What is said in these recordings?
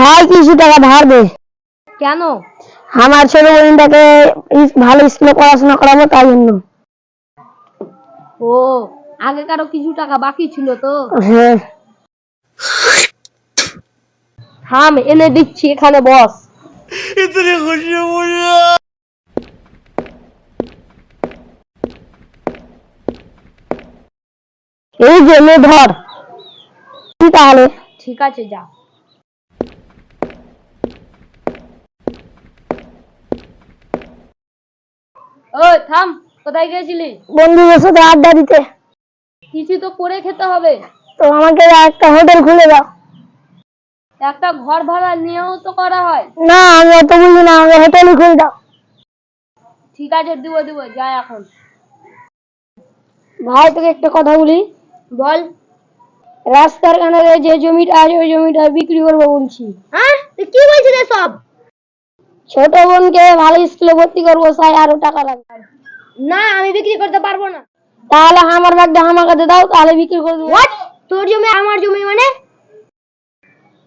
ভাই কিছু টাকা ধার দে। কেন? আমার ছোট বোনটাকে ভালো স্কুলে পড়াশোনা করাবো, তাই জন্য। ও, আগে কারো কিছু টাকা বাকি ছিল তো? হ্যাঁ। থাম, এনে দিচ্ছি, এখানে বস। এই যে নে ধর। তাহলে ঠিক আছে, যা। ওই থাম, কোথায় গেছিলি? বন্ধুদের সাথে আড্ডা দিতে। কিছু তো করে খেতে হবে। তো আমাকে একটা হোটেল খুলে দাও। একটা ঘর ভাড়া নিয়েও তো করা হয়। না, আমি অত বুঝি না, আমাকে হোটেলই খুলে দাও। ঠিক আছে, দিব দিব, যা এখন। ভাই তোকে একটা কথা বলি। বল। রাস্তার কানারে যে জমিটা আছে ওই জমিটা বিক্রি করবো বলছি। হ্যাঁ, তুই কি বলছিস সব? ছোট বোনকে ভালো স্কুলে ভর্তি করবো, চাই আরো টাকা লাগবে। না, আমি বিক্রি করতে পারবো না। তাহলে আমার ব্যাগটা আমার কাছে দাও, তাহলে বিক্রি করে দেবো। তোর জমি আমার জমি মানে?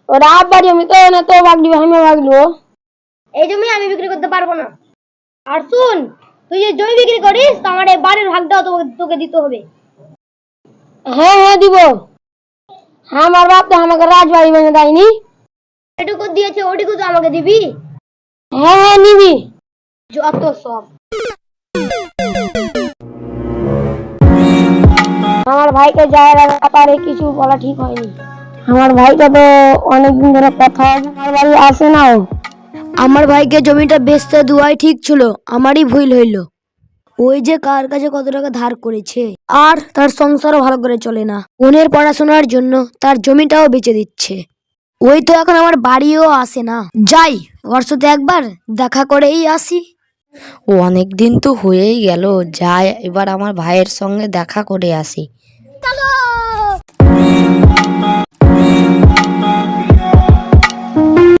ওরা আব্বার জমি তো, না তো ভাগ দিবে, আমিও ভাগ দিবো। এই জমি আমি বিক্রি করতে পারবো না। আর শুন, তুই যে জমি বিক্রি করিস তো আমার এই বাড়ির ভাগটাও তোকে দিতে হবে। হ্যাঁ হ্যাঁ দিব। আমার বাপ তো আমাকে রাজবাড়ি ভেঙে দেয়নি। এটুকু দিয়েছে, ওটুকু তো আমাকে দিবি। হ্যাঁ হ্যাঁ নিবি। যত সব। আমার ভাইকে যায় ব্যাপারে কিছু বলা ঠিক হয়নি। আমার ভাইটা তো অনেকদিন ধরে কথা আমার বাড়ি আসে না। আমার ভাইকে জমিটা বেচতে দেওয়াই ঠিক ছিল, আমারই ভুল হইল। ওই যে কার কাছে কত টাকা ধার করেছে, আর তার সংসারও ভালো করে চলে না। বোনের পড়াশোনার জন্য তার জমিটাও বেচে দিচ্ছে। ওই তো এখন আমার বাড়িও আসে না। যাই, ওর সাথে একবার দেখা করেই আসি। ও অনেক দিন তো হয়েই গেল, যাই এবার আমার ভাইয়ের সঙ্গে দেখা করে আসি।